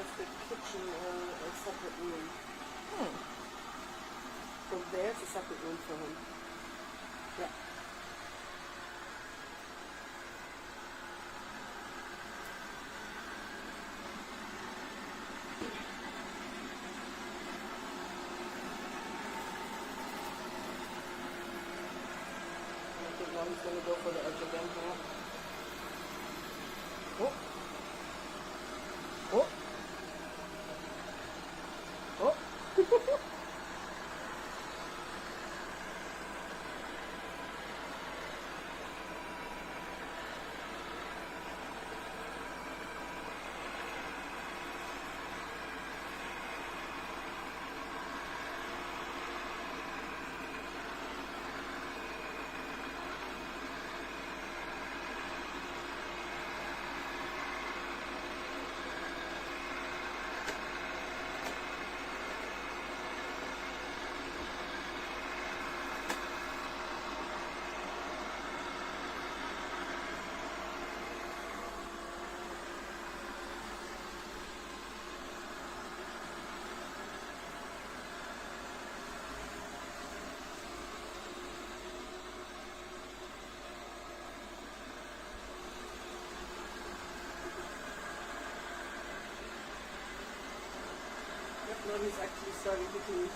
that's the kitchen, a separate room. Hmm. So there's a separate room for him. Yeah. I think now he's going to go for the edge again, huh? Oh. Oh. Oh. Now he's actually starting to clean.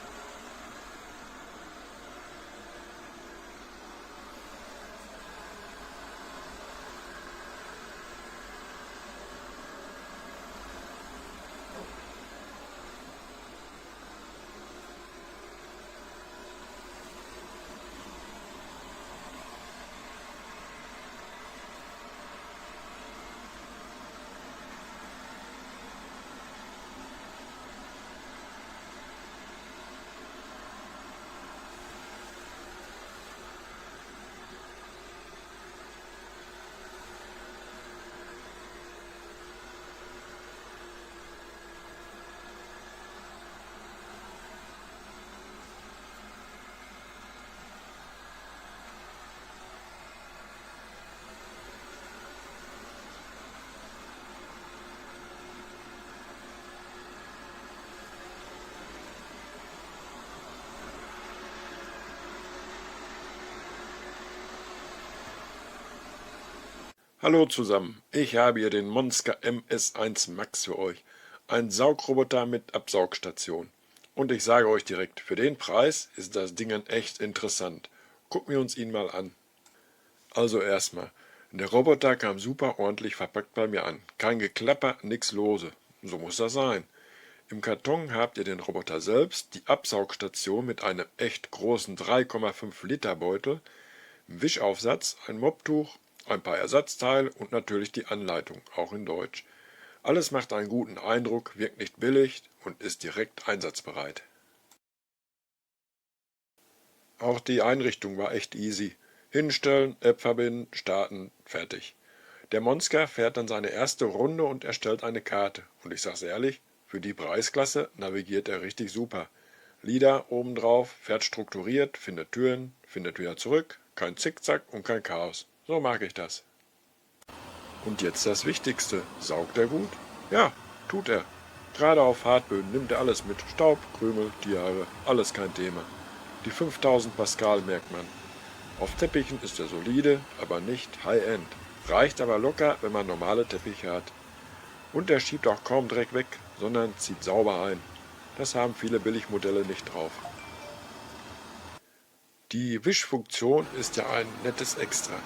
Hallo zusammen, ich habe hier den Monska MS1 Max für euch, ein Saugroboter mit Absaugstation. Und ich sage euch direkt, für den Preis ist das Ding echt interessant. Gucken wir uns ihn mal an. Also erstmal, der Roboter kam super ordentlich verpackt bei mir an. Kein Geklapper, nix lose. So muss das sein. Im Karton habt ihr den Roboter selbst, die Absaugstation mit einem echt großen 3,5 Liter Beutel, Wischaufsatz, ein Moptuch, ein paar Ersatzteile und natürlich die Anleitung, auch in Deutsch. Alles macht einen guten Eindruck, wirkt nicht billig und ist direkt einsatzbereit. Auch die Einrichtung war echt easy. Hinstellen, App verbinden, starten, fertig. Der Monska fährt dann seine erste Runde und erstellt eine Karte. Und ich sag's ehrlich, für die Preisklasse navigiert er richtig super. LIDAR obendrauf, fährt strukturiert, findet Türen, findet wieder zurück, kein Zickzack und kein Chaos. So mag ich das. Und jetzt das Wichtigste. Saugt er gut? Ja, tut er. Gerade auf Hartböden nimmt er alles mit. Staub, Krümel, Tierhaare, alles kein Thema. Die 5000 Pascal merkt man. Auf Teppichen ist er solide, aber nicht High-End. Reicht aber locker, wenn man normale Teppiche hat. Und er schiebt auch kaum Dreck weg, sondern zieht sauber ein. Das haben viele Billigmodelle nicht drauf. Die Wischfunktion ist ja ein nettes Extra.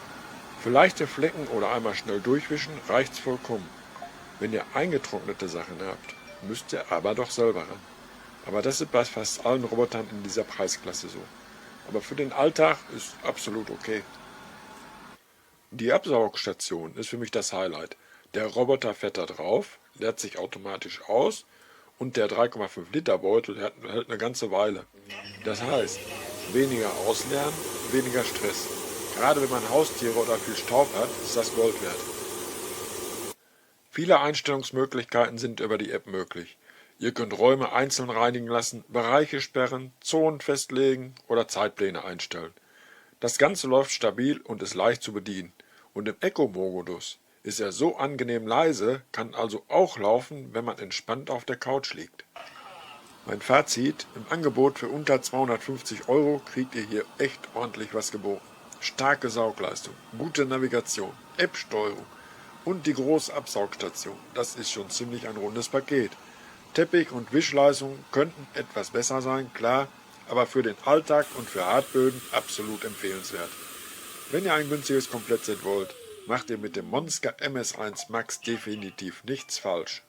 Für leichte Flecken oder einmal schnell durchwischen reicht's vollkommen. Wenn ihr eingetrocknete Sachen habt, müsst ihr aber doch selber ran. Aber das ist bei fast allen Robotern in dieser Preisklasse so. Aber für den Alltag ist absolut okay. Die Absaugstation ist für mich das Highlight. Der Roboter fährt da drauf, leert sich automatisch aus und der 3,5 Liter Beutel hält eine ganze Weile. Das heißt, weniger ausleeren, weniger Stress. Gerade wenn man Haustiere oder viel Staub hat, ist das Gold wert. Viele Einstellungsmöglichkeiten sind über die App möglich. Ihr könnt Räume einzeln reinigen lassen, Bereiche sperren, Zonen festlegen oder Zeitpläne einstellen. Das Ganze läuft stabil und ist leicht zu bedienen. Und im Eco-Modus ist er so angenehm leise, kann also auch laufen, wenn man entspannt auf der Couch liegt. Mein Fazit: Im Angebot für unter 250 € kriegt ihr hier echt ordentlich was geboten. Starke Saugleistung, gute Navigation, App-Steuerung und die große Absaugstation. Das ist schon ziemlich ein rundes Paket. Teppich- und Wischleistung könnten etwas besser sein, klar, aber für den Alltag und für Hartböden absolut empfehlenswert. Wenn ihr ein günstiges Komplettset wollt, macht ihr mit dem Monska MS1 Max definitiv nichts falsch.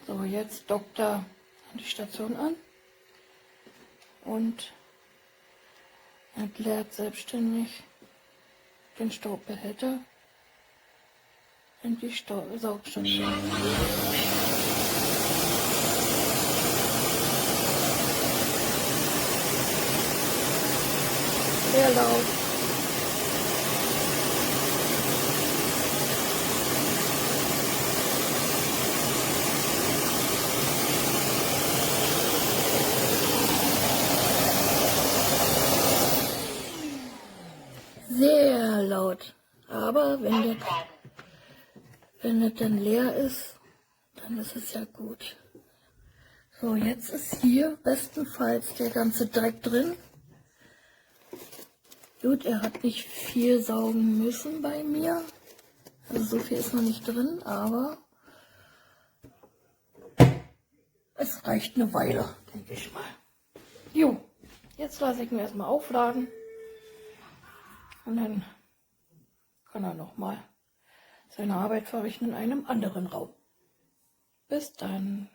So, jetzt dockt er an die Station an und entleert selbstständig den Staubbehälter in die Saugstation. sehr laut. Sehr laut. Aber wenn das dann leer ist, dann ist es ja gut. So, jetzt ist hier bestenfalls der ganze Dreck drin. Gut, er hat nicht viel saugen müssen bei mir. Also so viel ist noch nicht drin, aber es reicht eine Weile, denke ich mal. Jo, jetzt lasse ich ihn erstmal aufladen. Und dann kann er nochmal seine Arbeit verrichten in einem anderen Raum. Bis dann.